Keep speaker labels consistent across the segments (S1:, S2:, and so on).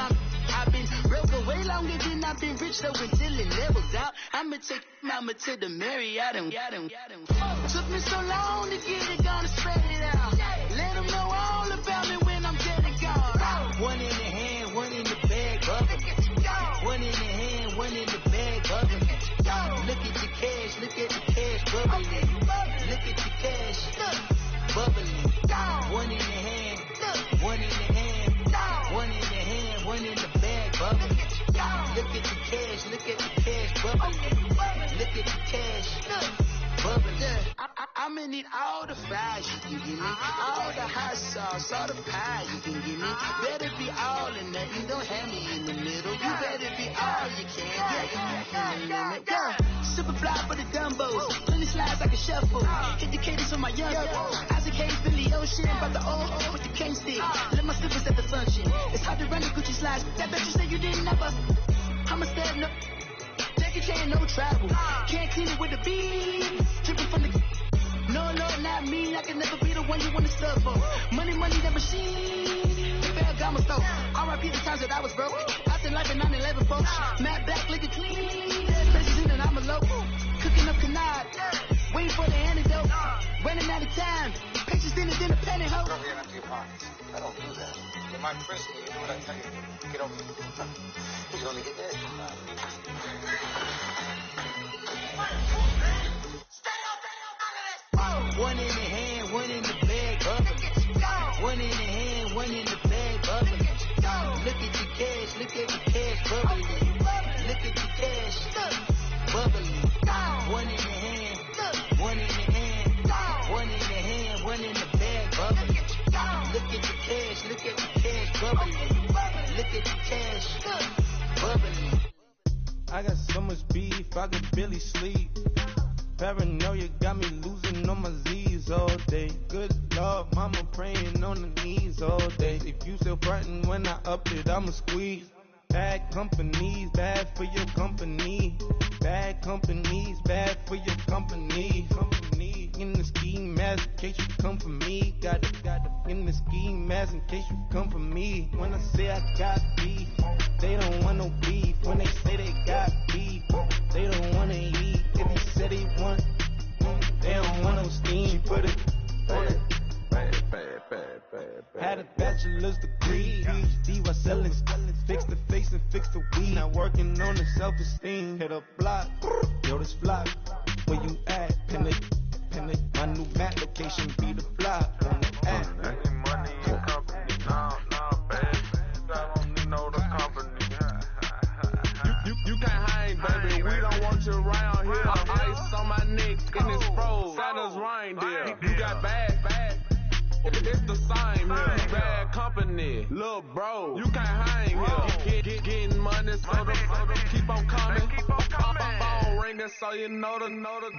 S1: I've been real for way longer than I've been rich, though, until it levels out. I'ma take mama to the Marriott and took me so long to get it, gonna spread it out. Let them know all about me when I'm dead and gone. One in the hand, one in the bag, bubbling. One in the hand, one in the bag, bubbling. Look at the cash, look at the cash, bubbling. Look at the cash, bubbling. One in the hand, one in the hand, one in the hand, one in the bag, bubbling. Look at the cash, look at the cash, bubbling. Look at the cash, bubbling. I'ma need all the fries you can give me, all the hot sauce, all the pie you can give me. Better be all or nothing, don't have me in the middle. You better be all you can. Yeah. Super fly for the dumbos, plenty slides like a shuffle. Hit the cadence on my young Isaac Hayes, Billy Ocean, about the old with the cane stick. Let my slippers at the function. It's hard to run the Gucci slides. That bet you say you didn't never. I'ma stand up. Jackie Chan, no travel. Can't clean it with a beat. Dripping from the. No, not me. I can never be the one you want to sub for. Money, that machine. The Ferragamo store. R.I.P. the times that I was broke. Out in life in 9/11, folks. Matt back, looking clean. President and I'm a local. Cooking up canard. Waiting for the antidote. Running out of time. Patience in the penny hoe.
S2: Don't get empty your pockets. I don't do that. You might frisk me. You do what I tell you. Get over it. You only get that.
S1: One in the hand, one in the bag, bubbling. One in the hand, one in the bag, bubbling. Look at the cash, look at the cash, bubbling. Look at the cash, bubbling. One in the hand, one in the hand, one in the hand, one in the bag, bubbling. Look at the cash, look at the cash, bubbling. Look at the cash, bubbling.
S3: I got so much beef, I could barely sleep. Paranoia got me losing on my Z's all day. Good Lord, mama praying on the knees all day. If you still frontin' when I up it, I'ma squeeze. Bad companies, bad for your company. Bad companies, bad for your company. Company in the ski mask in case you come for me. Got it in the ski mask in case you come for me. When I say I got beef, they don't want no beef. When they say they got beef, they don't wanna eat. If he said he want, they don't want no steam. She put it on it. Had a bachelor's degree, PhD while selling. Fix the face and fix the weed. Now working on the self-esteem. Hit a block, yo this block. Where you at? Pin it. My new map location be the block. On the app.
S4: Money in company, nah, baby. I don't need no the company. You can't hang, baby. We don't want you around here. Ice on my neck in this froze. Santa's reindeer. You got bad. It's the same here. Bad company, little bro. You can't hang here. Getting money, so the keep on coming. Phone ringing, so you know the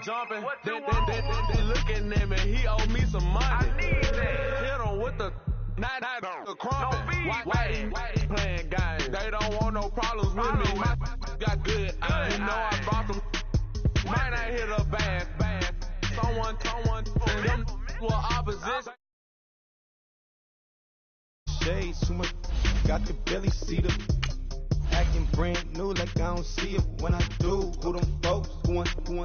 S4: jumping. They looking at me. He owe me some money. I need that. Hit him with the. Not the crumpin'. Why playing games? They don't want no problems with me. My got good. You know I brought them. Might not hit a bad. Someone, and them were opposition.
S3: Shades too much, got the belly see the acting brand new like I don't see it when I do. Who them folks? Who want too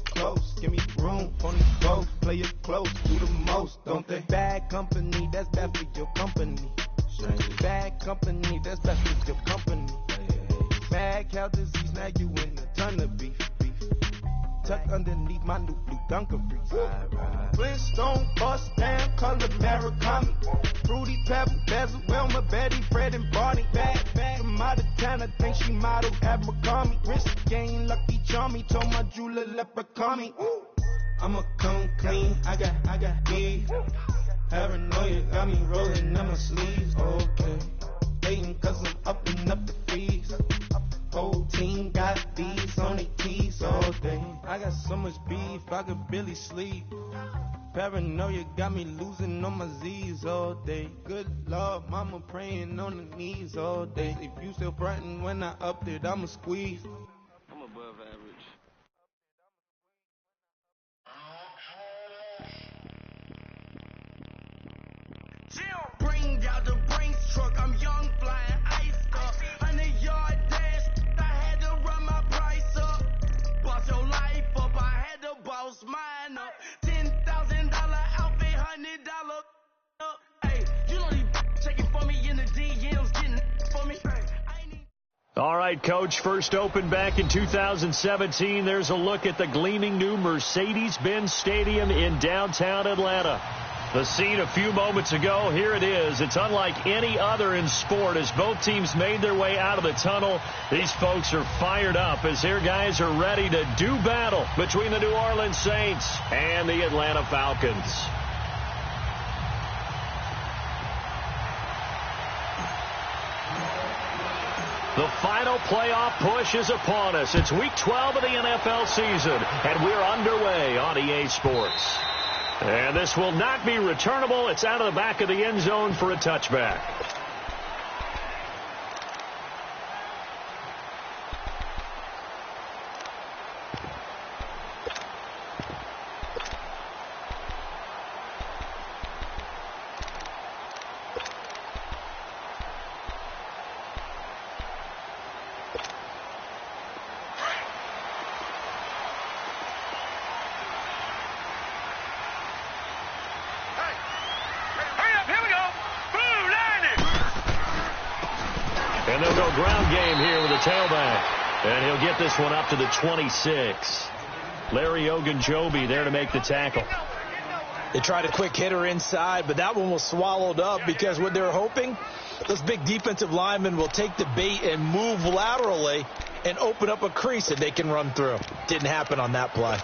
S3: close? Give me room on the boat. Play it close, do the most, don't they? Bad company, that's bad for your company. Bad company, that's bad for your company. Mad cow disease, now you in a ton of beef. Tuck underneath my new blue Dunkaroos. Flintstone, bust down, color Murakami. Fruity Pebble, Bezel, Wilma, Betty, Fred, and Barney. Bad from out of town, I think she modeled Abercrombie. Wrist game, Lucky Charmy, told my jeweler leprechaun. I'ma come clean, I got beef. Paranoia got me rolling up my sleeves. Okay, hating cause I'm upping up the fees. Whole team got these on their keys all day. I got so much beef, I could barely sleep. Paranoia got me losing on my Z's all day. Good Lord, mama praying on the knees all day. If you still frontin' when I up it, I'ma squeeze.
S5: I'm above average.
S1: Bring out the Brinks truck, I'm young flying ice.
S6: All right, Coach, first opened back in 2017. There's a look at the gleaming new Mercedes-Benz Stadium in downtown Atlanta. The scene a few moments ago, here it is. It's unlike any other in sport as both teams made their way out of the tunnel. These folks are fired up as their guys are ready to do battle between the New Orleans Saints and the Atlanta Falcons. The final playoff push is upon us. It's Week 12 of the NFL season, and we're underway on EA Sports. And this will not be returnable. It's out of the back of the end zone for a touchback. And they'll go ground game here with a tailback. And he'll get this one up to the 26. Larry Ogunjobi there to make the tackle.
S7: They tried a quick hitter inside, but that one was swallowed up because what they were hoping, those big defensive linemen will take the bait and move laterally and open up a crease that they can run through. Didn't happen on that play.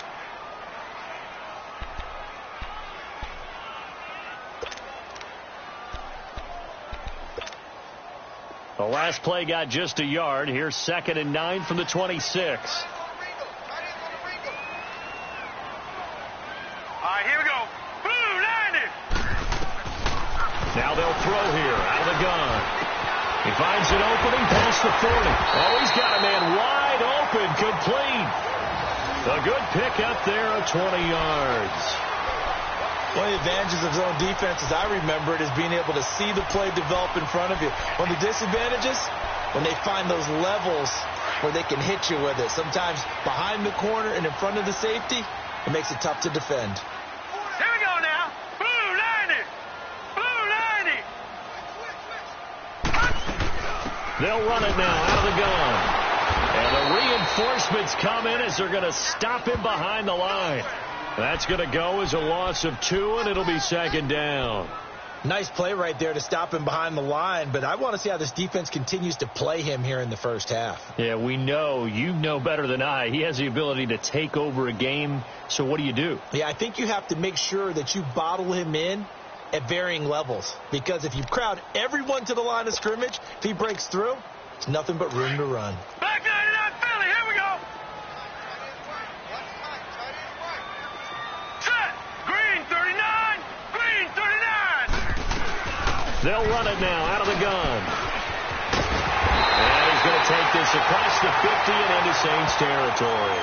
S6: The last play got just a yard. Here's 2nd and 9 from the 26.
S2: All right, here we go. Blue 90.
S6: Now they'll throw here out of the gun. He finds an opening past the 40. Oh, he's got a man wide open, complete. A good pickup there of 20 yards.
S7: One of the advantages of zone defense, as I remember it, is being able to see the play develop in front of you. One of the disadvantages, when they find those levels where they can hit you with it. Sometimes behind the corner and in front of the safety, it makes it tough to defend.
S2: Here we go now. Blue 90. Blue 90.
S6: They'll run it now out of the gun. And the reinforcements come in as they're going to stop him behind the line. That's going to go as a loss of 2, and it'll be 2nd down.
S7: Nice play right there to stop him behind the line, but I want to see how this defense continues to play him here in the first half.
S6: Yeah, we know. You know better than I. He has the ability to take over a game, so what do?
S7: Yeah, I think you have to make sure that you bottle him in at varying levels, because if you crowd everyone to the line of scrimmage, if he breaks through, it's nothing but room to run.
S2: Back 99 Philly. Here we go.
S6: They'll run it now out of the gun. And he's going to take this across the 50 and into Saints territory.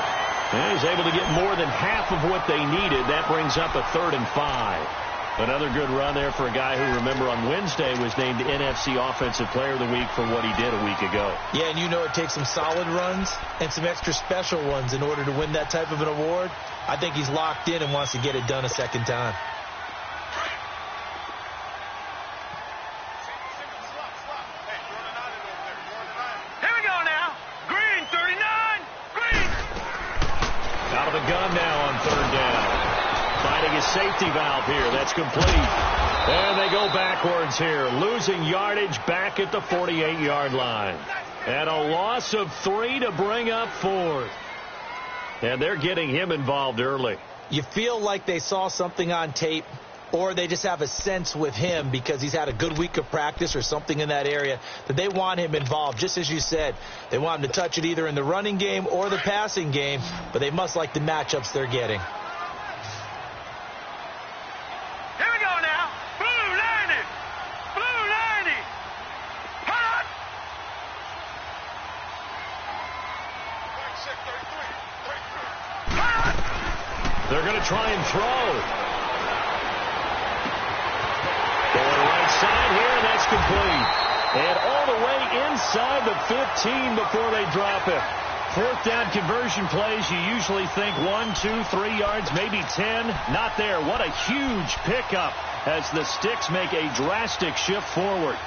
S6: And he's able to get more than half of what they needed. That brings up a 3rd and 5. Another good run there for a guy who, remember, on Wednesday was named NFC Offensive Player of the Week for what he did a week ago.
S7: Yeah, and you know it takes some solid runs and some extra special ones in order to win that type of an award. I think he's locked in and wants to get it done a second time.
S6: Safety valve here. That's complete. And they go backwards here, losing yardage back at the 48-yard line. And a loss of 3 to bring up 4. And they're getting him involved early.
S7: You feel like they saw something on tape, or they just have a sense with him because he's had a good week of practice or something in that area that they want him involved. Just as you said, they want him to touch it either in the running game or the passing game, but they must like the matchups they're getting.
S6: They're going to try and throw. Going right side here, and that's complete. And all the way inside the 15 before they drop it. 4th down conversion plays, you usually think 1, 2, 3 yards, maybe 10. Not there. What a huge pickup as the Sticks make a drastic shift forward.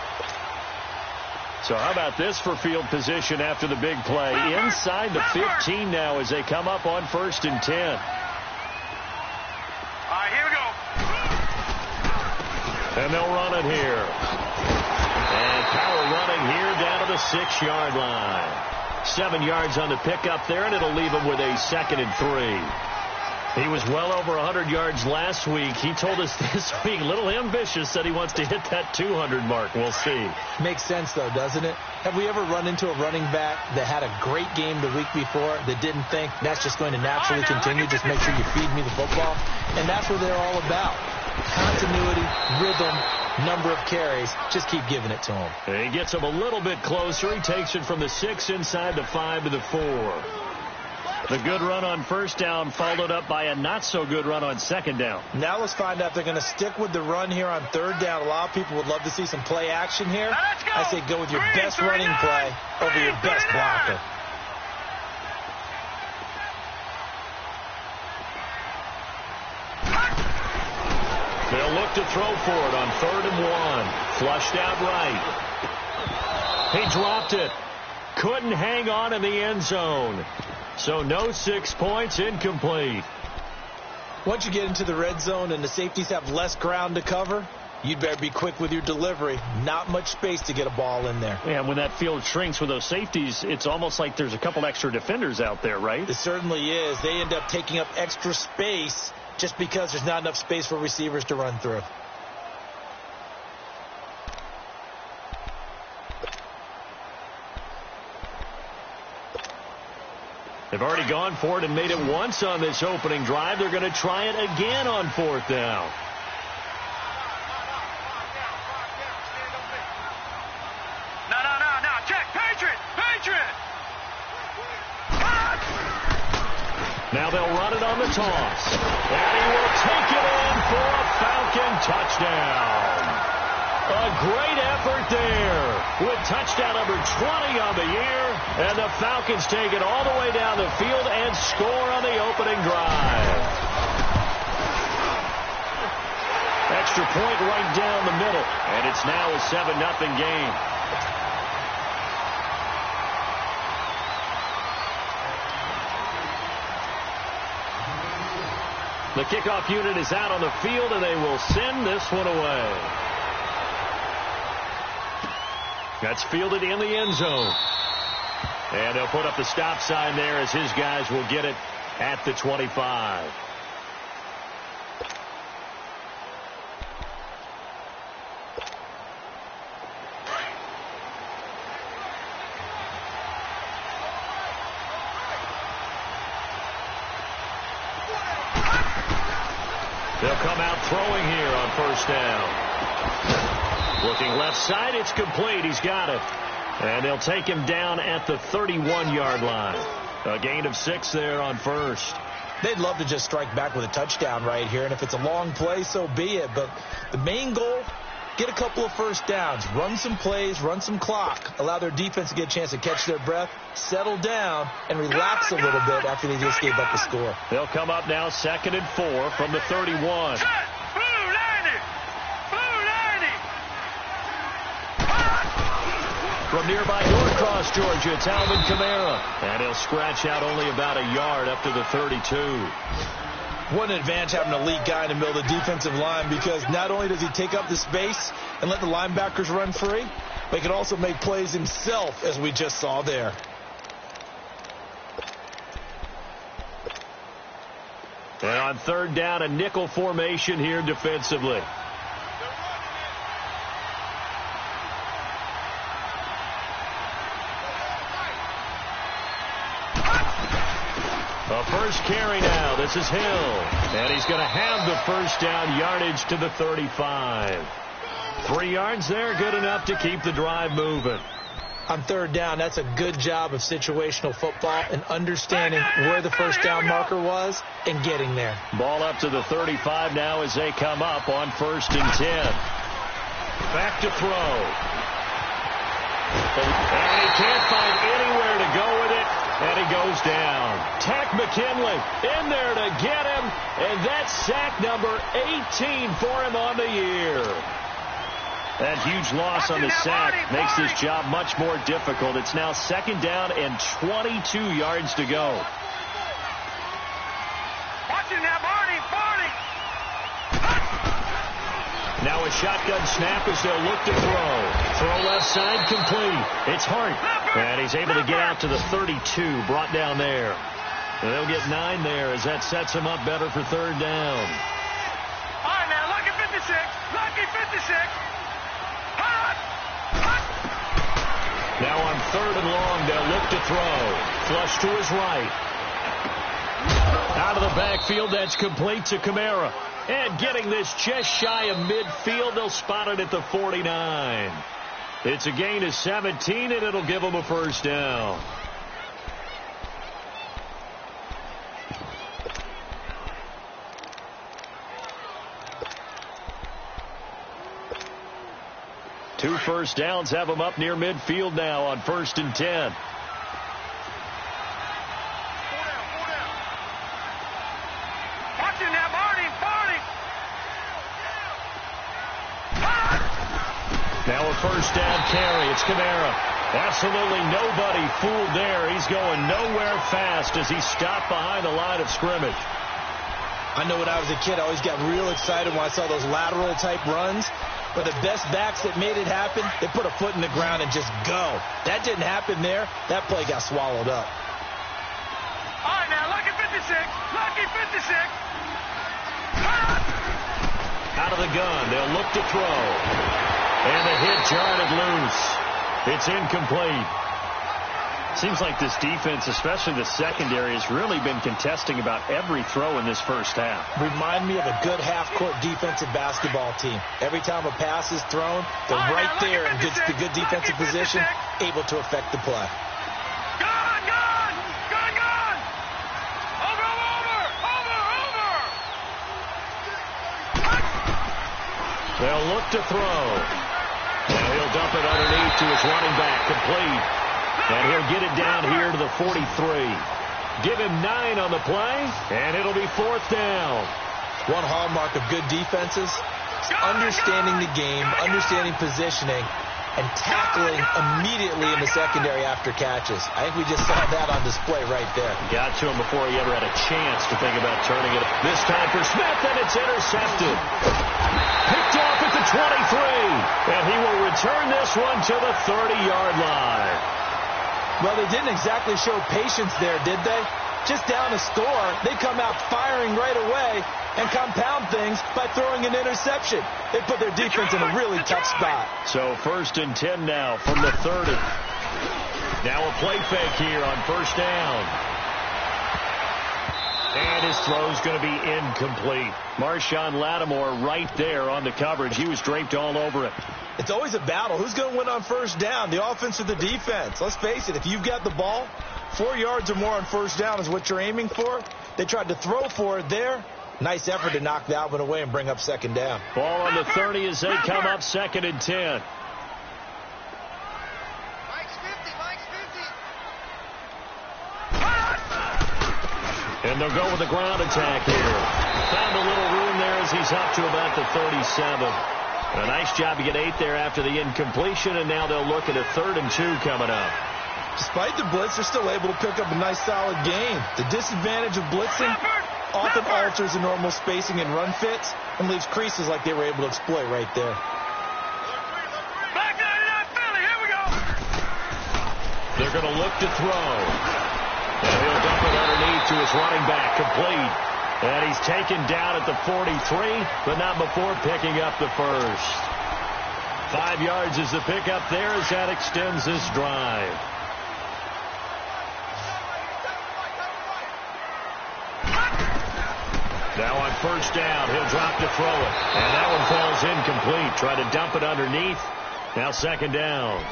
S6: So how about this for field position after the big play? Inside the 15 now as they come up on 1st and 10.
S8: All right, here we go.
S6: And they'll run it here. And power running here down to the 6-yard line. 7 yards on the pickup there, and it'll leave him with a 2nd and 3. He was well over 100 yards last week. He told us this week, a little ambitious, said he wants to hit that 200 mark. We'll see.
S7: Makes sense, though, doesn't it? Have we ever run into a running back that had a great game the week before that didn't think that's just going to naturally continue? Just make sure you feed me the football. And that's what they're all about. Continuity, rhythm, number of carries. Just keep giving it to him.
S6: He gets him a little bit closer. He takes it from the 6 inside the 5 to the 4. The good run on 1st down followed up by a not-so-good run on 2nd down.
S7: Now let's find out if they're going to stick with the run here on 3rd down. A lot of people would love to see some play action here. I say go with your best running play over your best blocker.
S6: They'll look to throw for it on 3rd and 1. Flushed out right. He dropped it. Couldn't hang on in the end zone. So no 6 points, incomplete.
S7: Once you get into the red zone and the safeties have less ground to cover, you'd better be quick with your delivery. Not much space to get a ball in there.
S6: Yeah, when that field shrinks with those safeties, it's almost like there's a couple extra defenders out there, right?
S7: It certainly is. They end up taking up extra space just because there's not enough space for receivers to run through.
S6: They've already gone for it and made it once on this opening drive. They're going to try it again on 4th down.
S8: No. Check. Patriot.
S6: Now they'll run it on the toss. And he will take it in for a Falcon touchdown. A great effort there with touchdown number 20 on the year. And the Falcons take it all the way down the field and score on the opening drive. Extra point right down the middle. And it's now a 7-0 game. The kickoff unit is out on the field, and they will send this one away. That's fielded in the end zone. And they'll put up the stop sign there as his guys will get it at the 25. They'll come out throwing here on 1st down. Looking left side, it's complete. He's got it. And they'll take him down at the 31-yard line. A gain of 6 there on 1st.
S7: They'd love to just strike back with a touchdown right here, and if it's a long play, so be it. But the main goal, get a couple of 1st downs, run some plays, run some clock, allow their defense to get a chance to catch their breath, settle down, and relax a little bit after they just gave up the score.
S6: They'll come up now 2nd and 4 from the 31. From nearby Norcross, Georgia, it's Alvin Kamara. And he'll scratch out only about a yard up to the 32.
S7: What an advantage having an elite guy in the middle of the defensive line, because not only does he take up the space and let the linebackers run free, but he can also make plays himself, as we just saw there.
S6: And on 3rd down, a nickel formation here defensively. A first carry now. This is Hill. And he's going to have the 1st down yardage to the 35. 3 yards there, good enough to keep the drive moving.
S7: On 3rd down, that's a good job of situational football and understanding where the 1st down marker was and getting there.
S6: Ball up to the 35 now as they come up on 1st and 10. Back to throw. And he can't find anywhere to go with it. And he goes down. Tack McKinley in there to get him. And that's sack number 18 for him on the year. That huge loss on the sack makes this job much more difficult. It's now 2nd down and 22 yards to go.
S8: Watching that, Barney.
S6: Now a shotgun snap as they'll look to throw. Throw left side, complete. It's Hart. And he's able to get out to the 32, brought down there. And they'll get 9 there as that sets him up better for 3rd down.
S8: All right, now, lucky 56. Lucky 56.
S6: Now on 3rd and long, they'll look to throw. Flush to his right. Out of the backfield, that's complete to Kamara. And getting this just shy of midfield, they'll spot it at the 49. It's a gain of 17, and it'll give them a 1st down. Two 1st downs have them up near midfield now on 1st and 10.
S8: Watching that, Barney.
S6: Now a 1st down carry. It's Kamara. Absolutely nobody fooled there. He's going nowhere fast as he stopped behind the line of scrimmage.
S7: I know when I was a kid, I always got real excited when I saw those lateral type runs. But the best backs that made it happen, they put a foot in the ground and just go. That didn't happen there. That play got swallowed up.
S8: All right, now, lucky 56. Lucky 56.
S6: Out of the gun, they'll look to throw. And the hit jarred it loose. It's incomplete. Seems like this defense, especially the secondary, has really been contesting about every throw in this 1st half.
S7: Remind me of a good half-court defensive basketball team. Every time a pass is thrown, they're right there in the good defensive position, able to affect the play.
S8: Gone! Over!
S6: They'll look to throw. Now he'll dump it underneath to his running back, complete. And he'll get it down here to the 43. Give him 9 on the play, and it'll be 4th down.
S7: One hallmark of good defenses, understanding the game, understanding positioning, and tackling immediately in the secondary after catches. I think we just saw that on display right there.
S6: Got to him before he ever had a chance to think about turning it. This time for Smith, and it's intercepted. Picked off at the 23, and he will return this one to the 30-yard line.
S7: Well, they didn't exactly show patience there, did they? Just down a score, they come out firing right away and compound things by throwing an interception. They put their defense in a really tough spot.
S6: So 1st and 10 now from the 30. Now a play fake here on 1st down. And his throw's going to be incomplete. Marshawn Lattimore right there on the coverage. He was draped all over it.
S7: It's always a battle. Who's going to win on 1st down, the offense or the defense? Let's face it, if you've got the ball, 4 yards or more on 1st down is what you're aiming for. They tried to throw for it there. Nice effort to knock that one away and bring up 2nd down.
S6: Ball on the 30 as they come up 2nd and 10. And they'll go with the ground attack here. Found a little room there as he's up to about the 37. A nice job to get 8 there after the incompletion, and now they'll look at a 3rd and 2 coming up.
S7: Despite the blitz, they're still able to pick up a nice solid gain. The disadvantage of blitzing often alters the normal spacing and run fits and leaves creases like they were able to exploit right there.
S8: Back 99 Philly, here we go.
S6: They're going to look to throw. And he'll dump it underneath to his running back, complete. And he's taken down at the 43, but not before picking up the 1st. 5 yards is the pickup there as that extends this drive. Now on 1st down, he'll drop to throw it. And that one falls incomplete. Try to dump it underneath. Now 2nd down.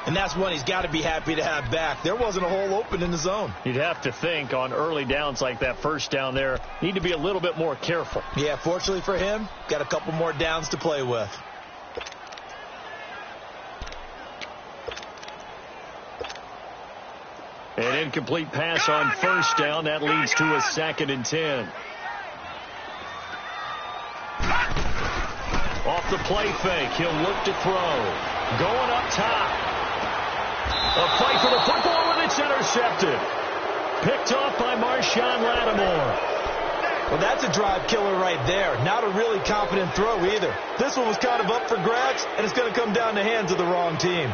S7: And that's one he's got to be happy to have back. There wasn't a hole open in the zone.
S6: You'd have to think on early downs like that 1st down there, need to be a little bit more careful.
S7: Yeah, fortunately for him, got a couple more downs to play with.
S6: An incomplete pass on 1st down. That leads to a 2nd and 10. Off the play fake. He'll look to throw. Going up top. A fight for the football, and it's intercepted. Picked off by Marshawn Lattimore.
S7: Well, that's a drive killer right there. Not a really confident throw either. This one was kind of up for grabs, and it's going to come down the hands of the wrong team.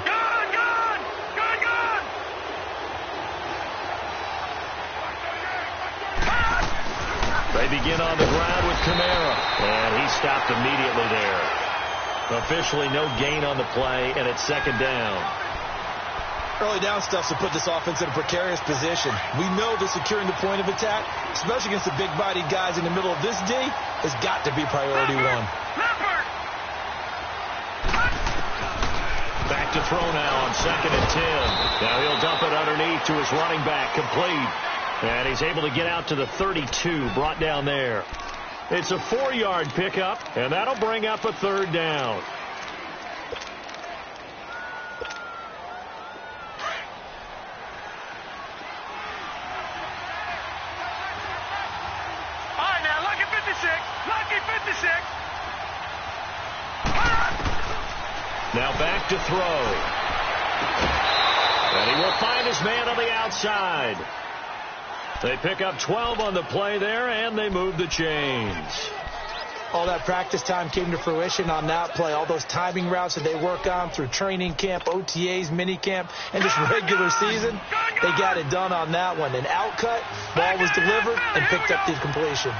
S6: They begin on the ground with Kamara, and he stopped immediately there. Officially no gain on the play, and it's second down.
S7: Early down stuff to put this offense in a precarious position. We know that securing the point of attack, especially against the big-bodied guys in the middle of this D, has got to be priority one.
S6: Back to throw now on 2nd and 10. Now he'll dump it underneath to his running back, complete. And he's able to get out to the 32, brought down there. It's a 4-yard pickup, and that'll bring up a 3rd down. Now back to throw. And he will find his man on the outside. They pick up 12 on the play there, and they move the chains.
S7: All that practice time came to fruition on that play. All those timing routes that they work on through training camp, OTAs, minicamp, and just regular season, they got it done on that one. An outcut, ball was delivered, and picked up the completion.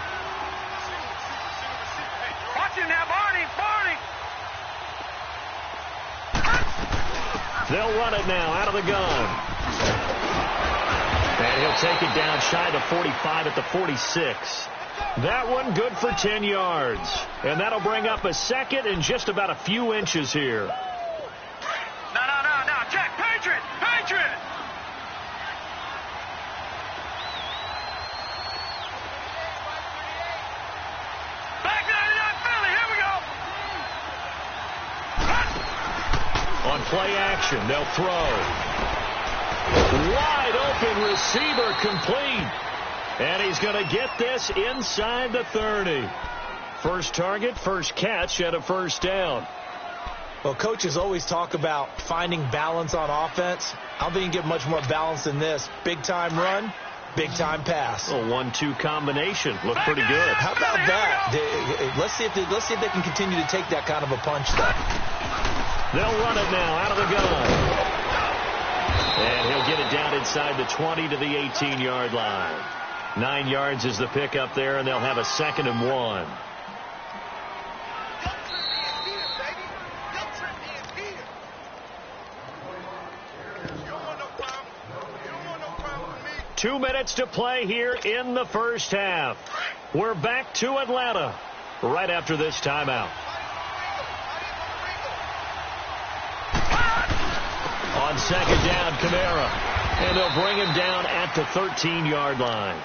S8: Watch him now, Barney.
S6: They'll run it now out of the gun. And he'll take it down shy of the 45 at the 46. That one good for 10 yards. And that'll bring up a 2nd and just about a few inches here.
S8: No. Check. Patriot. Back 99 Philly. Here we go.
S6: On play action, they'll throw. Wide open receiver, complete. And he's going to get this inside the 30. First target, first catch, and a 1st down.
S7: Well, coaches always talk about finding balance on offense. I don't think you can get much more balance than this. Big-time run, big-time pass.
S6: A 1-2 combination. Looked pretty good.
S7: How about that? Let's see if they can continue to take that kind of a punch, though.
S6: They'll run it now out of the gun. And he'll get it down inside the 20 to the 18-yard line. 9 yards is the pickup there, and they'll have a 2nd and 1. Two minutes to play here in the first half. We're back to Atlanta right after this timeout. On 2nd down, Kamara. And they'll bring him down at the 13-yard line.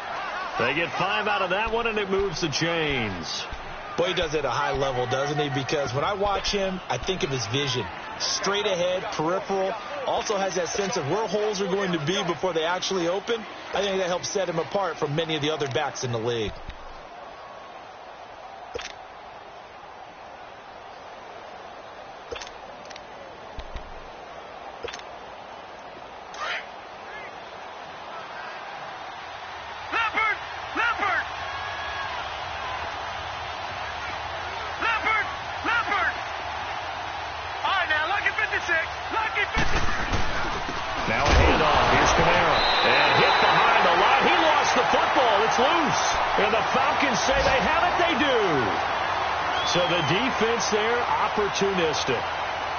S6: They get 5 out of that one, and it moves the chains.
S7: Boy, he does it at a high level, doesn't he? Because when I watch him, I think of his vision. Straight ahead, peripheral. Also has that sense of where holes are going to be before they actually open. I think that helps set him apart from many of the other backs in the league.
S6: Now a handoff. Here's Kamara. And hit behind the line. He lost the football. It's loose. And the Falcons say they have it. They do. So the defense there, opportunistic.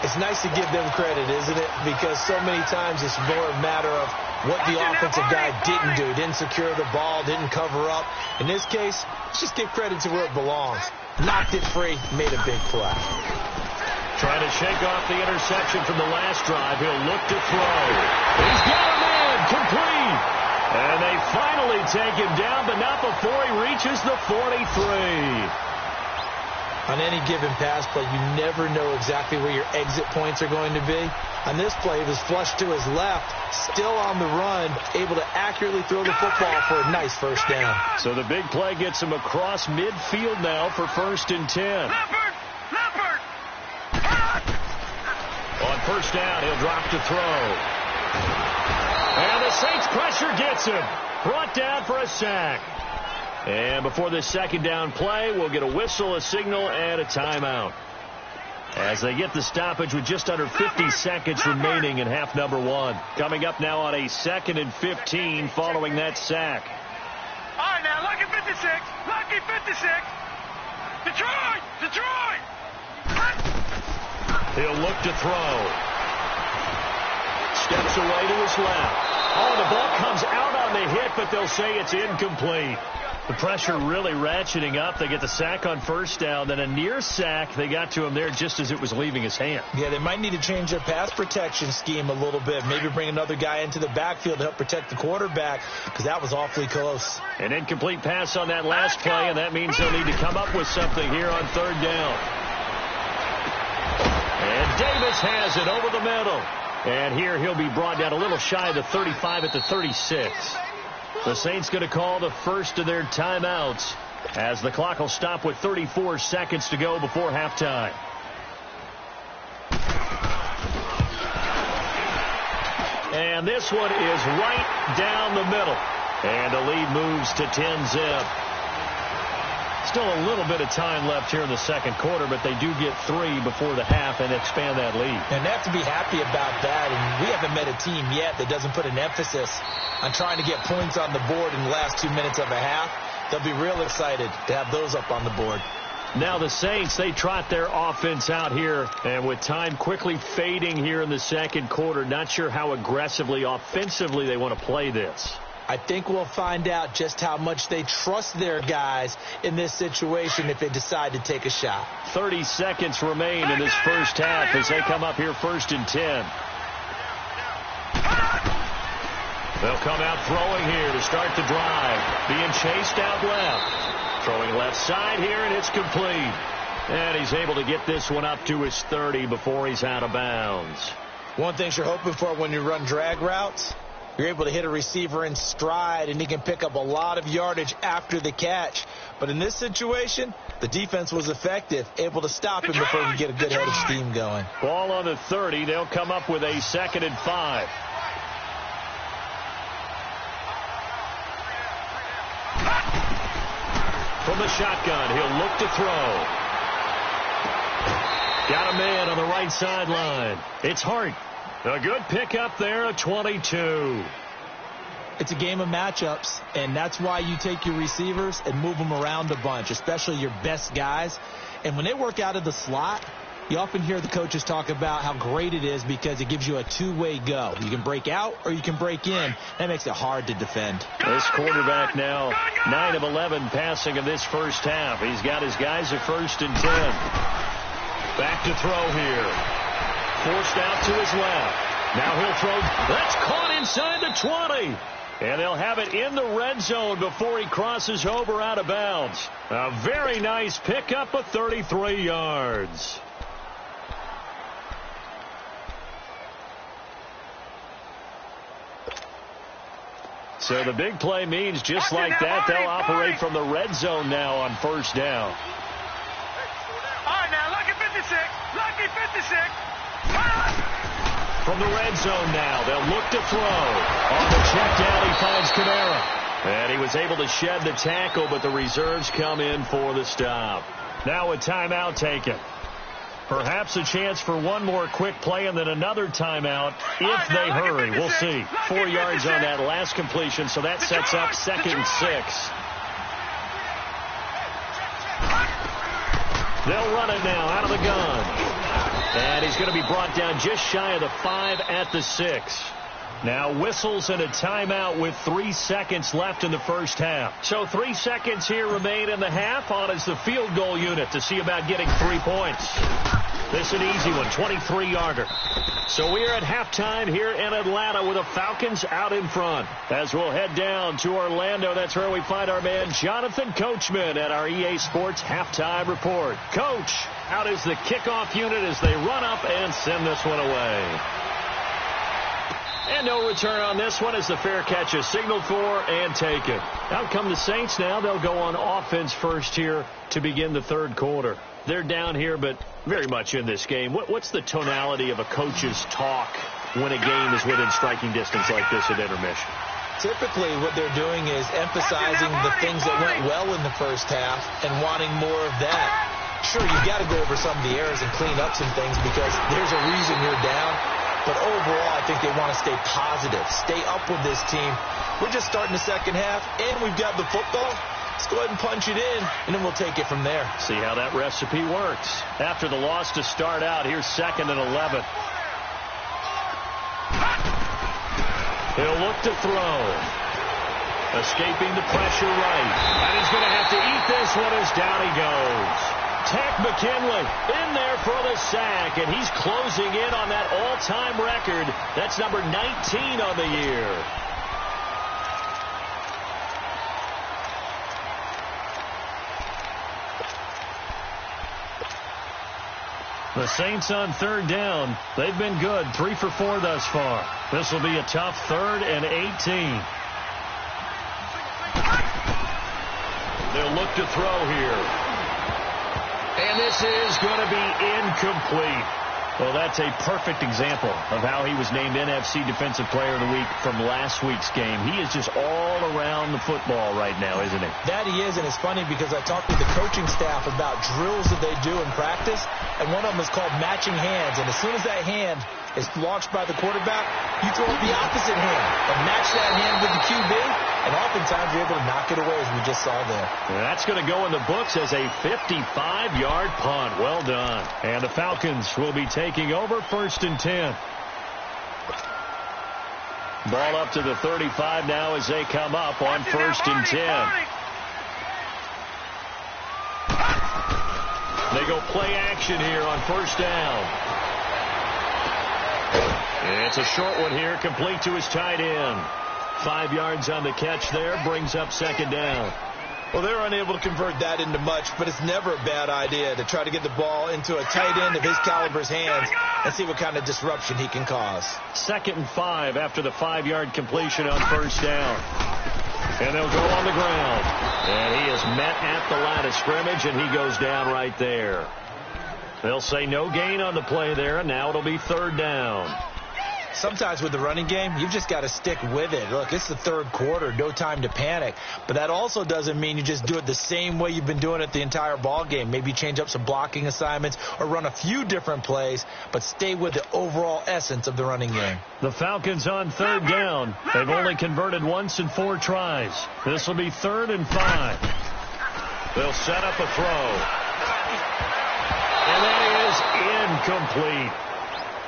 S7: It's nice to give them credit, isn't it? Because so many times it's more a matter of what the offensive guy didn't do. Didn't secure the ball, didn't cover up. In this case, let's just give credit to where it belongs. Knocked it free, made a big play.
S6: Trying to shake off the interception from the last drive. He'll look to throw. He's got a man, complete. And they finally take him down, but not before he reaches the 43.
S7: On any given pass play, you never know exactly where your exit points are going to be. On this play, it was flushed to his left, still on the run, able to accurately throw the football for a nice first down.
S6: So the big play gets him across midfield now for 1st and 10. first down. He'll drop to throw. And the Saints pressure gets him. Brought down for a sack. And before this second down play, we'll get a whistle, a signal, and a timeout. As they get the stoppage with just under 50 seconds remaining in half number one. Coming up now on a 2nd and 15 following that sack.
S8: All right, now, lucky 56. Lucky 56. Detroit! Detroit!
S6: He'll look to throw. Steps away to his left. Oh, the ball comes out on the hit, but they'll say it's incomplete. The pressure really ratcheting up. They get the sack on first down, then a near sack. They got to him there just as it was leaving his hand.
S7: Yeah, they might need to change their pass protection scheme a little bit. Maybe bring another guy into the backfield to help protect the quarterback, because that was awfully close.
S6: An incomplete pass on that last play, and that means they'll need to come up with something here on third down. And Davis has it over the middle. And here he'll be brought down a little shy of the 35 at the 36. The Saints going to call the first of their timeouts as the clock will stop with 34 seconds to go before halftime. And this one is right down the middle. And the lead moves to 10-zip. Still a little bit of time left here in the second quarter, but they do get 3 before the half and expand that lead.
S7: And they have to be happy about that. And we haven't met a team yet that doesn't put an emphasis on trying to get points on the board in the last 2 minutes of a half. They'll be real excited to have those up on the board.
S6: Now the Saints, they trot their offense out here, and with time quickly fading here in the second quarter, not sure how aggressively, offensively they want to play this.
S7: I think we'll find out just how much they trust their guys in this situation if they decide to take a shot.
S6: 30 seconds remain in this first half as they come up here 1st and 10. They'll come out throwing here to start the drive. Being chased out left. Throwing left side here, and it's complete. And he's able to get this one up to his 30 before he's out of bounds.
S7: One thing you're hoping for when you run drag routes, you're able to hit a receiver in stride, and he can pick up a lot of yardage after the catch. But in this situation, the defense was effective, able to stop him before he could get a good head of steam going.
S6: Ball on the 30. They'll come up with a 2nd and 5. From the shotgun, he'll look to throw. Got a man on the right sideline. It's Hart. A good pickup there at 22.
S7: It's a game of matchups, and that's why you take your receivers and move them around a bunch, especially your best guys. And when they work out of the slot, you often hear the coaches talk about how great it is because it gives you a two-way go. You can break out or you can break in. That makes it hard to defend.
S6: This quarterback now 9 of 11 passing in this first half. He's got his guys at 1st and 10. Back to throw here. Forced out to his left. Now he'll throw. That's caught inside the 20. And they'll have it in the red zone before he crosses over out of bounds. A very nice pickup of 33 yards. So the big play means just like that, they'll operate from the red zone now on first down.
S8: All right, now, lucky 56. Lucky 56.
S6: From the red zone now, they'll look to throw. On the check down, he finds Kamara. And he was able to shed the tackle, but the reserves come in for the stop. Now a timeout taken. Perhaps a chance for one more quick play and then another timeout if they hurry. We'll see. 4 yards on that last completion, so that sets up 2nd and 6. They'll run it now out of the gun. And he's going to be brought down just shy of the 5 at the 6. Now whistles and a timeout with 3 seconds left in the first half. So 3 seconds here remain in the half. On is the field goal unit to see about getting 3 points. This an easy one, 23-yarder. So we're at halftime here in Atlanta with the Falcons out in front. As we'll head down to Orlando, that's where we find our man Jonathan Coachman at our EA Sports Halftime Report. Coach, out is the kickoff unit as they run up and send this one away. And no return on this one as the fair catch is signaled for and taken. Out come the Saints now. They'll go on offense first here to begin the third quarter. They're down here, but very much in this game. What's the tonality of a coach's talk when a game is within striking distance like this at intermission?
S7: Typically, what they're doing is emphasizing the things that went well in the first half and wanting more of that. Sure, you've got to go over some of the errors and clean up some things because there's a reason you're down. But overall, I think they want to stay positive, stay up with this team. We're just starting the second half, and we've got the football. Let's go ahead and punch it in, and then we'll take it from there.
S6: See how that recipe works. After the loss to start out, here's 2nd and 11. He'll look to throw. Escaping the pressure right. And he's going to have to eat this one as down he goes. Tech McKinley in there for the sack, and he's closing in on that all-time record. That's number 19 on the year. The Saints on 3rd down. They've been good, 3 for 4 thus far. This will be a tough 3rd and 18. They'll look to throw here. And this is going to be incomplete. Well, that's a perfect example of how he was named NFC Defensive Player of the Week from last week's game. He is just all around the football right now, isn't he?
S7: That he is, and it's funny because I talked with the coaching staff about drills that they do in practice, and one of them is called matching hands. And as soon as that hand is launched by the quarterback, you throw up the opposite hand and match that hand with the QB, and oftentimes you're able to knock it away, as we just saw there.
S6: And that's going to go in the books as a 55-yard punt. Well done. And the Falcons will be taking over 1st and 10. Ball up to the 35 now as they come up on 1st and 10. They go play action here on 1st down. And it's a short one here, complete to his tight end. 5 yards on the catch there, brings up 2nd down.
S7: Well, they're unable to convert that into much, but it's never a bad idea to try to get the ball into a tight end of his caliber's hands and see what kind of disruption he can cause.
S6: 2nd and 5 after the 5-yard completion on 1st down. And they'll go on the ground. And he is met at the line of scrimmage, and he goes down right there. They'll say no gain on the play there, and now it'll be 3rd down.
S7: Sometimes with the running game, you've just got to stick with it. Look, it's the 3rd quarter, no time to panic. But that also doesn't mean you just do it the same way you've been doing it the entire ball game. Maybe change up some blocking assignments or run a few different plays, but stay with the overall essence of the running game.
S6: The Falcons on 3rd down. They've only converted once in 4 tries. This will be 3rd and 5. They'll set up a throw. And that is incomplete.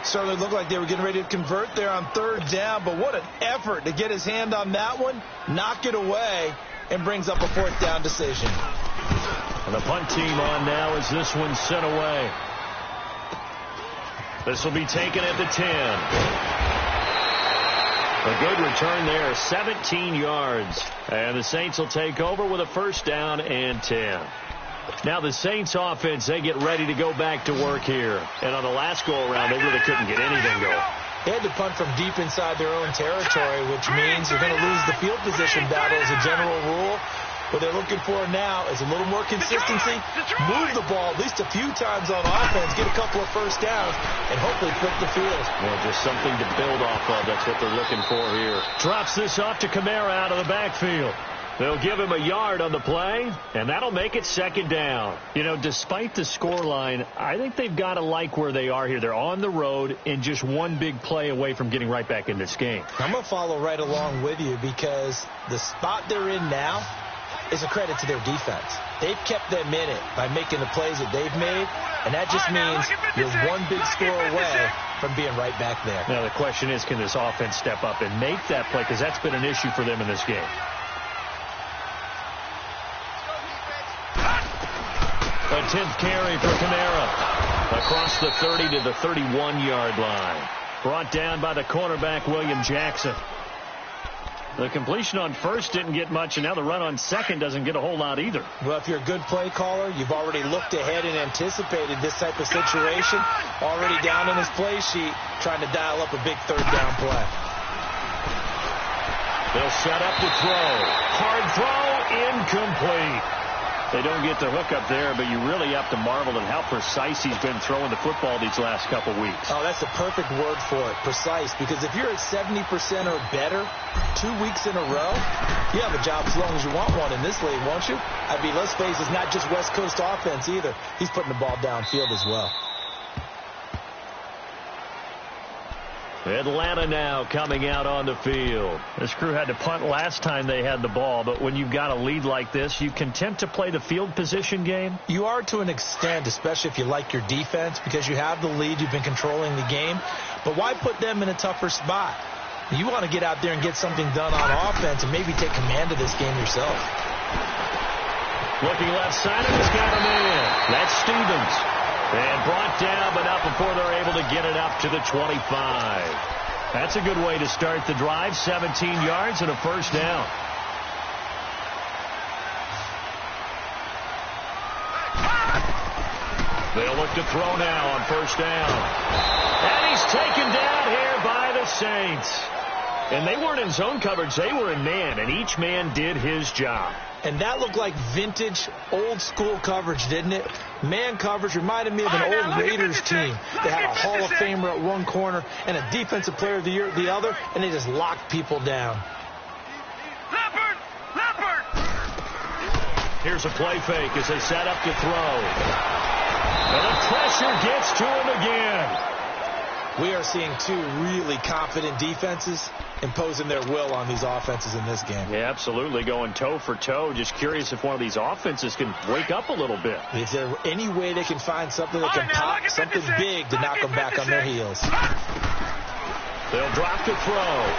S7: Certainly looked like they were getting ready to convert there on 3rd down, but what an effort to get his hand on that one, knock it away, and brings up a 4th down decision.
S6: And the punt team on now as this one's sent away. This will be taken at the 10. A good return there, 17 yards. And the Saints will take over with a 1st down and 10. Now the Saints offense, they get ready to go back to work here. And on the last go-around, they really couldn't get anything going.
S7: They had to punt from deep inside their own territory, which means you're going to lose the field position battle as a general rule. What they're looking for now is a little more consistency, move the ball at least a few times on offense, get a couple of 1st downs, and hopefully flip the field.
S6: Well, just something to build off of. That's what they're looking for here. Drops this off to Kamara out of the backfield. They'll give him a yard on the play, and that'll make it 2nd down. You know, despite the scoreline, I think they've got to like where they are here. They're on the road and just one big play away from getting right back in this game.
S7: I'm going to follow right along with you because the spot they're in now is a credit to their defense. They've kept them in it by making the plays that they've made, and that just means you're one big score away from being right back there.
S6: Now, the question is, can this offense step up and make that play? Because that's been an issue for them in this game. A 10th carry for Kamara. Across the 30 to the 31-yard line. Brought down by the cornerback, William Jackson. The completion on 1st didn't get much, and now the run on 2nd doesn't get a whole lot either.
S7: Well, if you're a good play caller, you've already looked ahead and anticipated this type of situation. Already down in his play sheet, trying to dial up a big 3rd down play.
S6: They'll set up the throw. Hard throw, incomplete. They don't get the hook up there, but you really have to marvel at how precise he's been throwing the football these last couple weeks.
S7: Oh, that's the perfect word for it, precise, because if you're at 70% or better 2 weeks in a row, you have a job as long as you want one in this league, won't you? I mean, let's face it, it's not just West Coast offense either. He's putting the ball downfield as well.
S6: Atlanta now coming out on the field. This crew had to punt last time they had the ball, but when you've got a lead like this, you content to play the field position game?
S7: You are to an extent, especially if you like your defense, because you have the lead, you've been controlling the game. But why put them in a tougher spot? You want to get out there and get something done on offense and maybe take command of this game yourself.
S6: Looking left side, and he's got him in. That's Stevens. And brought down, but not before they're able to get it up to the 25. That's a good way to start the drive. 17 yards and a first down. They'll look to throw now on first down. And he's taken down here by the Saints. And they weren't in zone coverage. They were in man, and each man did his job.
S7: And that looked like vintage, old-school coverage, didn't it? Man coverage reminded me of an old Raiders team. They had a Hall of Famer at one corner and a Defensive Player of the Year at the other, and they just locked people down.
S8: Leopard!
S6: Here's a play fake as they set up to throw. And the pressure gets to him again.
S7: We are seeing two really confident defenses imposing their will on these offenses in this game.
S6: Yeah, absolutely, going toe for toe. Just curious if one of these offenses can wake up a little bit.
S7: Is there any way they can find something that can pop something big to knock them back on their heels?
S6: They'll drop to throw.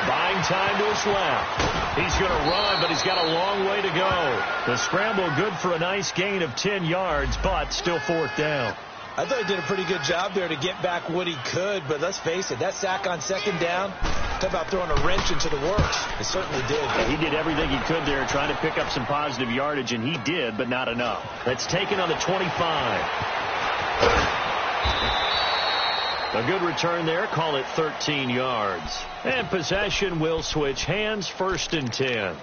S6: Buying time to his left. He's going to run, but he's got a long way to go. The scramble good for a nice gain of 10 yards, but still fourth down.
S7: I thought he did a pretty good job there to get back what he could, but let's face it, that sack on second down, talk about throwing a wrench into the works. It certainly did.
S6: Yeah, he did everything he could there trying to pick up some positive yardage, and he did, but not enough. That's taken on the 25. A good return there, call it 13 yards. And possession will switch hands, 1st and 10.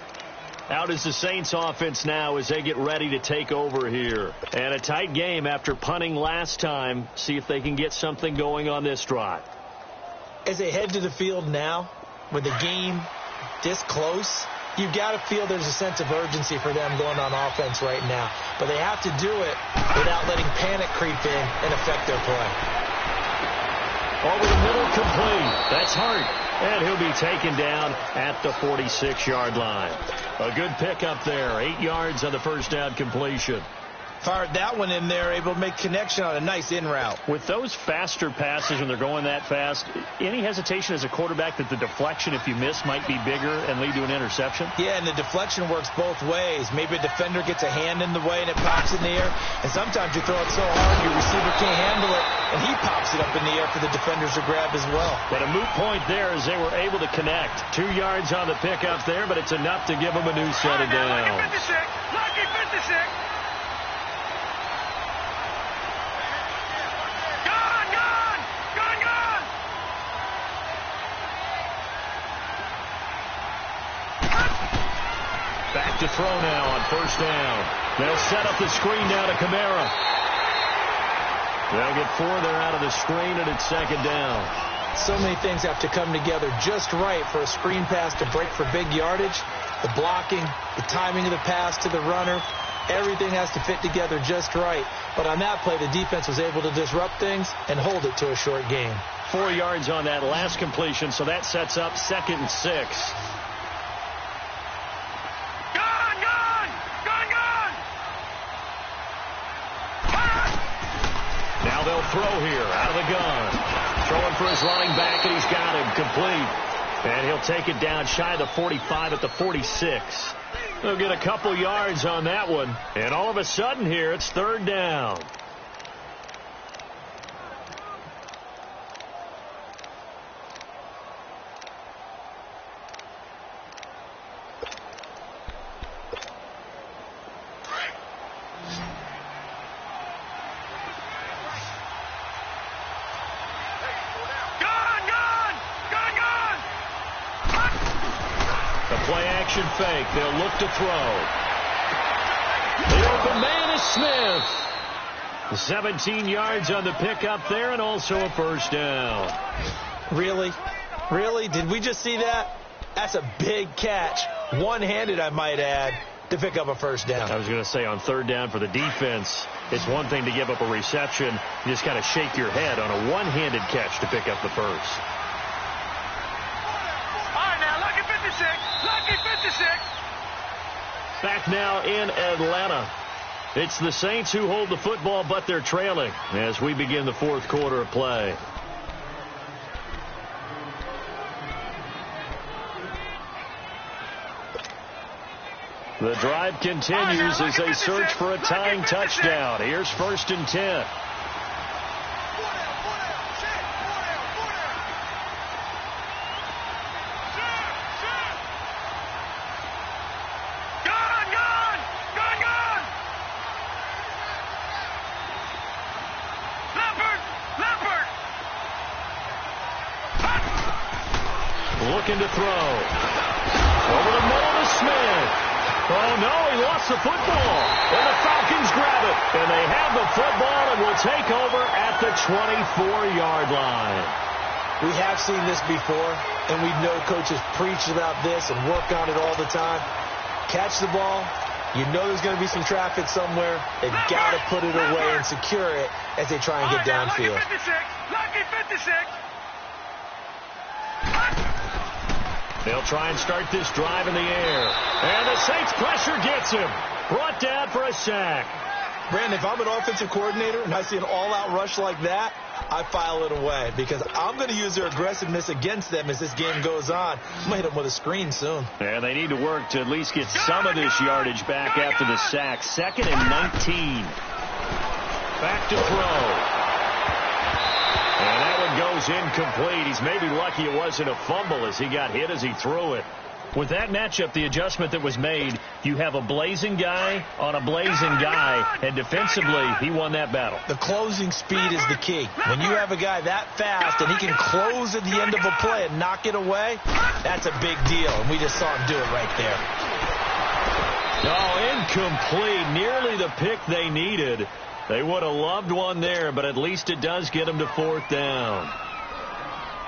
S6: Out is the Saints offense now as they get ready to take over here. And a tight game after punting last time. See if they can get something going on this drive.
S7: As they head to the field now, with the game this close, you've got to feel there's a sense of urgency for them going on offense right now. But they have to do it without letting panic creep in and affect their play.
S6: Over the middle, complete. That's Hart. And he'll be taken down at the 46-yard line. A good pickup there. 8 yards on the first down completion.
S7: Fired that one in there, able to make connection on a nice in route.
S6: With those faster passes when they're going that fast, any hesitation as a quarterback that the deflection, if you miss, might be bigger and lead to an interception?
S7: Yeah, and the deflection works both ways. Maybe a defender gets a hand in the way and it pops in the air. And sometimes you throw it so hard your receiver can't handle it, and he pops it up in the air for the defenders to grab as well.
S6: But a moot point there as they were able to connect. 2 yards on the pickup there, but it's enough to give them a new set of downs.
S8: Lucky 56.
S6: Back to throw now on first down. They'll set up the screen now to Kamara. They'll get 4 there out of the screen, and it's second down.
S7: So many things have to come together just right for a screen pass to break for big yardage. The blocking, the timing of the pass to the runner, everything has to fit together just right. But on that play, the defense was able to disrupt things and hold it to a short gain.
S6: 4 yards on that last completion, so that sets up 2nd and 6. Now they'll throw here out of the gun. Throwing for his running back, and he's got him complete. And he'll take it down shy of the 45 at the 46. They'll get a couple yards on that one. And all of a sudden here, it's 3rd down. Play action fake. They'll look to throw. The open man is Smith. 17 yards on the pickup there and also a first down.
S7: Really? Really? Did we just see that? That's a big catch. One-handed, I might add, to pick up a first down.
S6: I was going to say on third down for the defense, it's one thing to give up a reception. You just got to shake your head on a one-handed catch to pick up the first.
S8: All right, now, lucky 56. Lucky 56.
S6: Back now in Atlanta. It's the Saints who hold the football, but they're trailing as we begin the fourth quarter of play. The drive continues as they search for a tying touchdown. Here's 1st and 10. Looking to throw. Over the middle to Smith. Oh, no, he lost the football. And the Falcons grab it. And they have the football and will take over at the 24-yard line.
S7: We have seen this before, and we know coaches preach about this and work on it all the time. Catch the ball. You know there's going to be some traffic somewhere. They've got to put it away and secure it as they try and get downfield.
S8: Lucky 56.
S6: They'll try and start this drive in the air. And the Saints pressure gets him. Brought down for a sack.
S7: Brandon, if I'm an offensive coordinator and I see an all-out rush like that, I file it away because I'm going to use their aggressiveness against them as this game goes on. I'm going to hit them with a screen soon.
S6: And they need to work to at least get some of this yardage back after the sack. 2nd and 19. Back to throw. And that one goes incomplete. He's maybe lucky it wasn't a fumble as he got hit as he threw it. With that matchup, the adjustment that was made, you have a blazing guy on a blazing guy, and defensively, he won that battle.
S7: The closing speed is the key. When you have a guy that fast and he can close at the end of a play and knock it away, that's a big deal, and we just saw him do it right there.
S6: Oh, incomplete. Nearly the pick they needed. They would have loved one there, but at least it does get them to 4th down.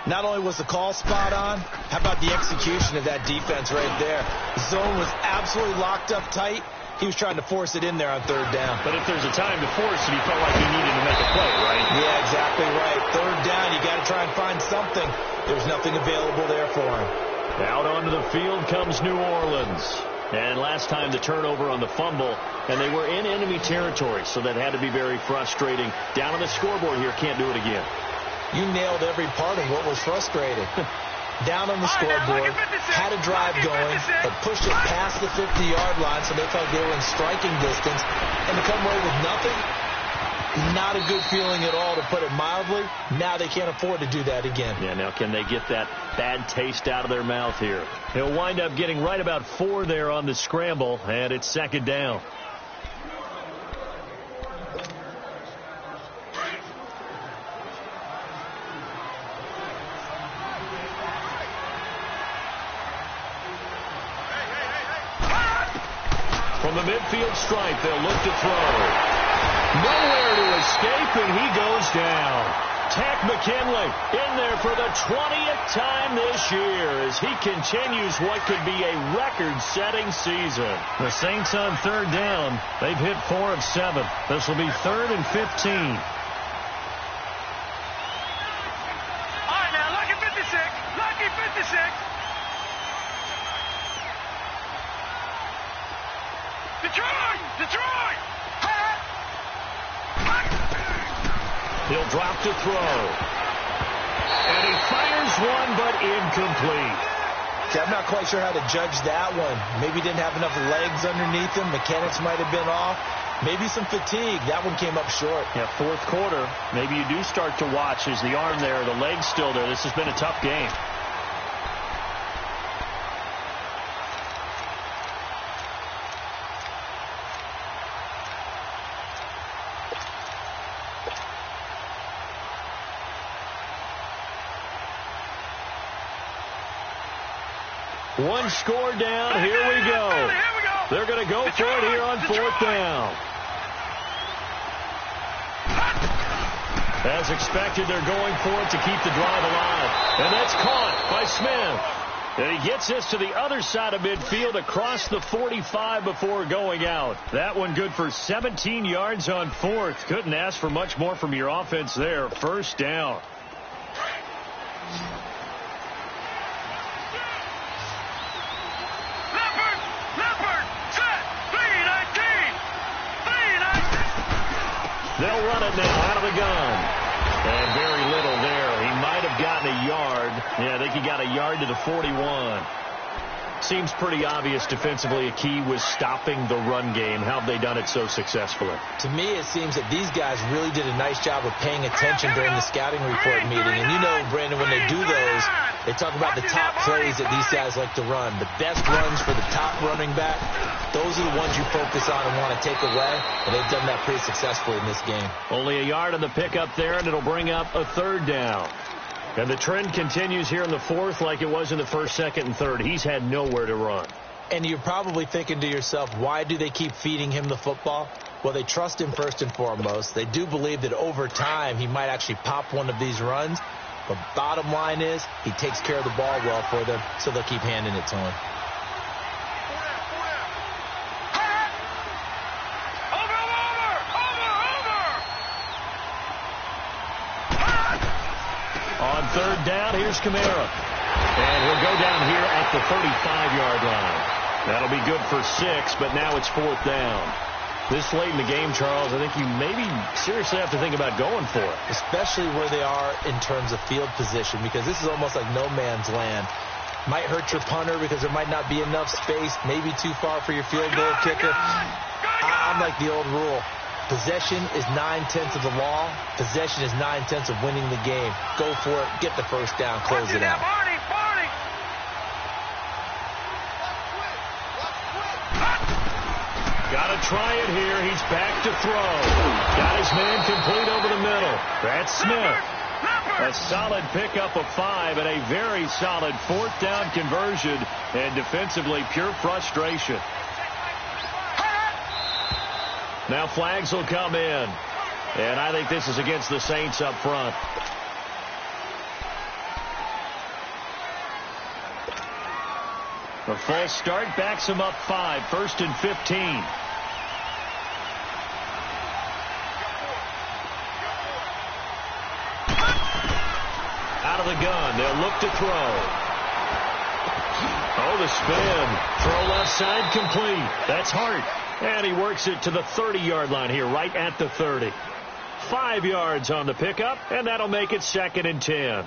S7: Not only was the call spot on, how about the execution of that defense right there? The zone was absolutely locked up tight. He was trying to force it in there on 3rd down.
S6: But if there's a time to force it, he felt like he needed to make a play, right?
S7: Yeah, exactly right. 3rd down, you got to try and find something. There's nothing available there for him.
S6: Out onto the field comes New Orleans. And last time the turnover on the fumble, and they were in enemy territory, so that had to be very frustrating. Down on the scoreboard here, can't do it again.
S7: You nailed every part of what was frustrating. Down on the scoreboard, had a drive going, but pushed it past the 50-yard line, so they felt they were in striking distance. And to come away with nothing, not a good feeling at all, to put it mildly. Now they can't afford to do that again.
S6: Yeah, now can they get that bad taste out of their mouth here? He'll wind up getting right about 4 there on the scramble, and it's 2nd down. From the midfield stripe, they'll look to throw. Nowhere to escape, and he goes down. Tack McKinley in there for the 20th time this year as he continues what could be a record-setting season. The Saints on 3rd down. They've hit 4 of 7. This will be 3rd and 15.
S8: All right, now, lucky 56. Lucky 56. Detroit! Detroit!
S6: He'll drop to throw. And he fires one, but incomplete.
S7: See, I'm not quite sure how to judge that one. Maybe he didn't have enough legs underneath him. Mechanics might have been off. Maybe some fatigue. That one came up short.
S6: Yeah, 4th quarter. Maybe you do start to watch as the arm there, the leg's still there. This has been a tough game. One score down. Here we go. They're going to go for it here on 4th down. As expected, they're going for it to keep the drive alive. And that's caught by Smith. And he gets this to the other side of midfield across the 45 before going out. That one good for 17 yards on 4th. Couldn't ask for much more from your offense there. 1st down.
S8: Leopard, set, 319.
S6: They'll run it now out of the gun. And very little there. He might have gotten a yard. Yeah, I think he got a yard to the 41. Seems pretty obvious defensively a key was stopping the run game. How have they done it so successfully?
S7: To me, it seems that these guys really did a nice job of paying attention during the scouting report meeting. And you know, Brandon, when they do those, they talk about the top plays that these guys like to run. The best runs for the top running back, those are the ones you focus on and want to take away. And they've done that pretty successfully in this game.
S6: Only a yard on the pickup there, and it'll bring up a 3rd down. And the trend continues here in the 4th like it was in the 1st, 2nd, and 3rd. He's had nowhere to run.
S7: And you're probably thinking to yourself, why do they keep feeding him the football? Well, they trust him first and foremost. They do believe that over time he might actually pop one of these runs. But bottom line is he takes care of the ball well for them, so they'll keep handing it to him.
S6: On 3rd down, here's Kamara. And he'll go down here at the 35-yard line. That'll be good for 6, but now it's 4th down. This late in the game, Charles, I think you maybe seriously have to think about going for it.
S7: Especially where they are in terms of field position, because this is almost like no man's land. Might hurt your punter because there might not be enough space, maybe too far for your field goal kicker. I'm like the old rule. Possession is 9/10 of the law. Possession is 9/10 of winning the game. Go for it. Get the 1st down. Close it out.
S6: Got to try it here. He's back to throw. Got his man complete over the middle. That's Smith. A solid pickup of 5 and a very solid 4th down conversion. And defensively, pure frustration. Now flags will come in. And I think this is against the Saints up front. A false start backs him up 5. 1st and 15. Out of the gun. They'll look to throw. Oh, the spin. Throw left side complete. That's Hart. And he works it to the 30-yard line here, right at the 30. 5 yards on the pickup, and that'll make it 2nd and 10.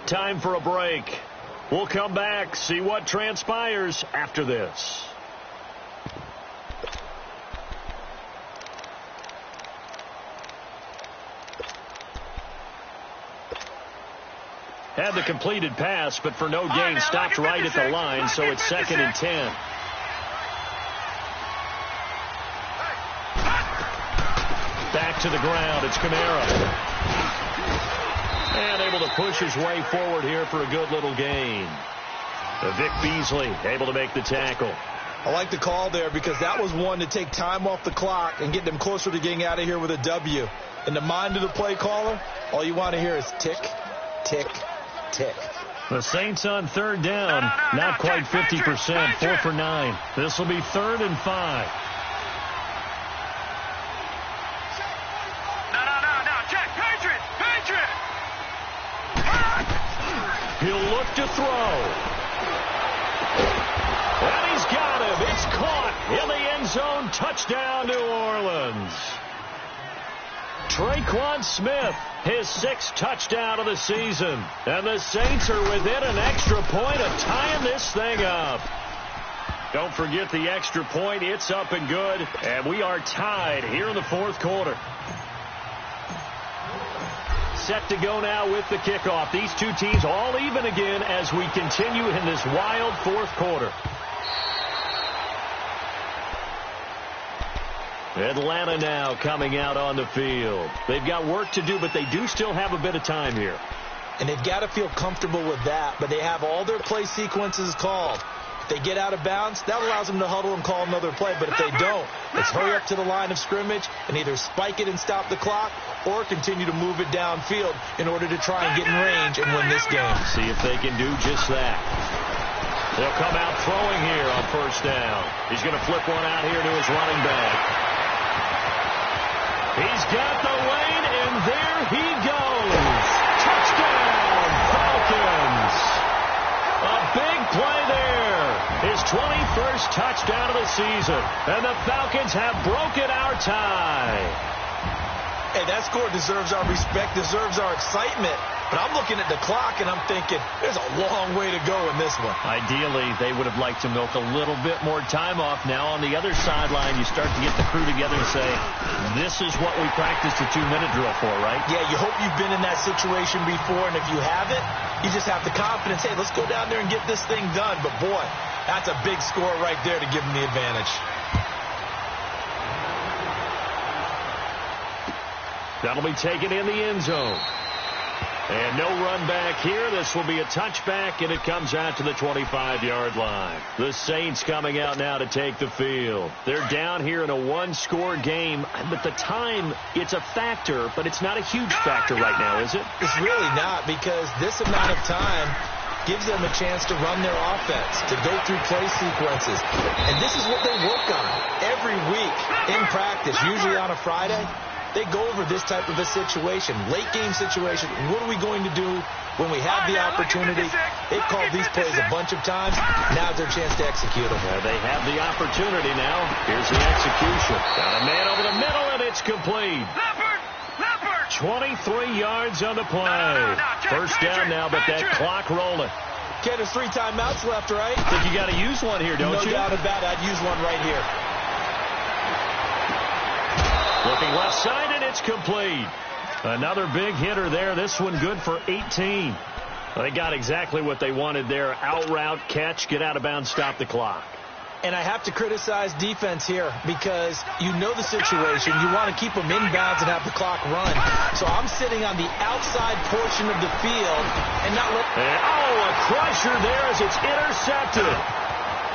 S6: Time for a break. We'll come back, see what transpires after this. Had the completed pass, but for no gain, stopped right at the line, so it's 2nd and 10. Back to the ground, it's Kamara. And able to push his way forward here for a good little gain. Vic Beasley able to make the tackle.
S7: I like the call there because that was one to take time off the clock and get them closer to getting out of here with a W. In the mind of the play caller, all you want to hear is tick, tick, tick.
S6: The Saints on 3rd down, not quite 50%, 4 for 9. This will be 3rd and 5.
S8: Check, Patriot.
S6: He'll look to throw. And he's got him. It's caught in the end zone. Touchdown, New Orleans. Traquan Smith, his 6th touchdown of the season. And the Saints are within an extra point of tying this thing up. Don't forget the extra point. It's up and good. And we are tied here in the 4th quarter. Set to go now with the kickoff. These two teams all even again as we continue in this wild 4th quarter. Atlanta now coming out on the field. They've got work to do, but they do still have a bit of time here.
S7: And they've got to feel comfortable with that, but they have all their play sequences called. If they get out of bounds, that allows them to huddle and call another play. But if they don't, let's hurry up to the line of scrimmage and either spike it and stop the clock or continue to move it downfield in order to try and get in range and win this game.
S6: See if they can do just that. They'll come out throwing here on first down. He's going to flip one out here to his running back. He's got the lane, and there he goes. Touchdown, Falcons. A big play there. His 21st touchdown of the season. And the Falcons have broken our tie.
S7: Hey, that score deserves our respect, deserves our excitement. But I'm looking at the clock, and I'm thinking, there's a long way to go in this one.
S6: Ideally, they would have liked to milk a little bit more time off. Now on the other sideline, you start to get the crew together and say, this is what we practiced a 2-minute drill for, right?
S7: Yeah, you hope you've been in that situation before, and if you haven't, you just have the confidence, hey, let's go down there and get this thing done. But, boy, that's a big score right there to give them the advantage.
S6: That'll be taken in the end zone. And no run back here. This will be a touchback, and it comes out to the 25-yard line. The Saints coming out now to take the field. They're down here in a one-score game. But the time, it's a factor, but it's not a huge factor right now, is it?
S7: It's really not, because this amount of time gives them a chance to run their offense, to go through play sequences. And this is what they work on every week in practice, usually on a Friday. They go over this type of a situation, late-game situation. What are we going to do when we have the opportunity? They've called these plays a bunch of times. Now's their chance to execute them.
S6: They have the opportunity now. Here's the execution. Got a man over the middle, and it's complete. 23 yards on the play. First down now, but that clock rolling.
S7: Okay, there's 3 timeouts left, right?
S6: I think you got to use one here, don't you?
S7: No doubt about it. I'd use one right here.
S6: Looking left side, and it's complete. Another big hitter there. This one good for 18. They got exactly what they wanted there. Out route, catch, get out of bounds, stop the clock.
S7: And I have to criticize defense here because you know the situation. You want to keep them inbounds and have the clock run. So I'm sitting on the outside portion of the field and not let...
S6: a crusher there as it's intercepted.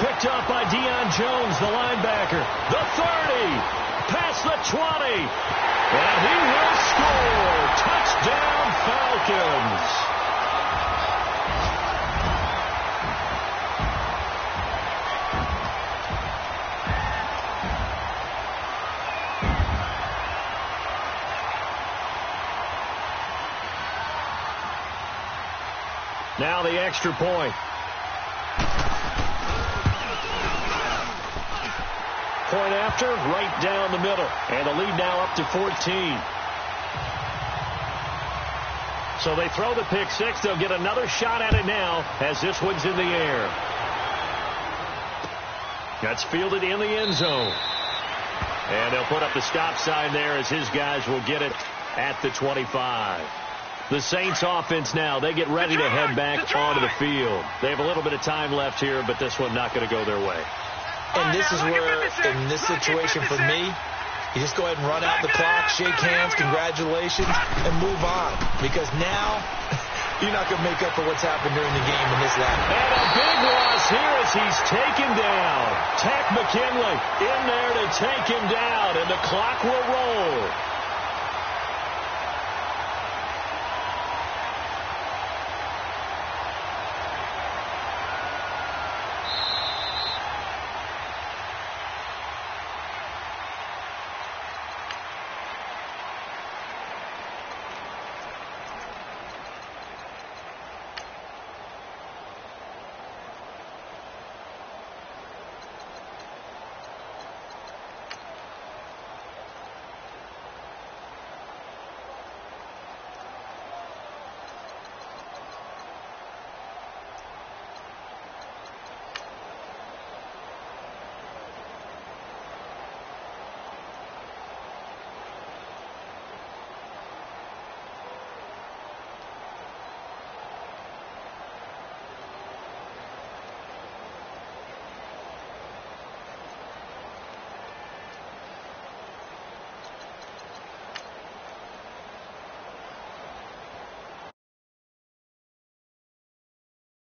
S6: Picked up by Deion Jones, the linebacker. The 30. Past the 20. And he will score. Touchdown, Falcons. Now the extra point. Point after, right down the middle. And the lead now up to 14. So they throw the pick six. They'll get another shot at it now as this one's in the air. That's fielded in the end zone. And they'll put up the stop sign there as his guys will get it at the 25. The Saints offense now, they get ready to head back onto the field. They have a little bit of time left here, but this one not going to go their way.
S7: And this is where, in this situation for me, you just go ahead and run out the clock, shake hands, congratulations, and move on. Because now, you're not going to make up for what's happened during the game in this lap.
S6: And a big loss here as he's taken down. Tack McKinley in there to take him down, and the clock will roll.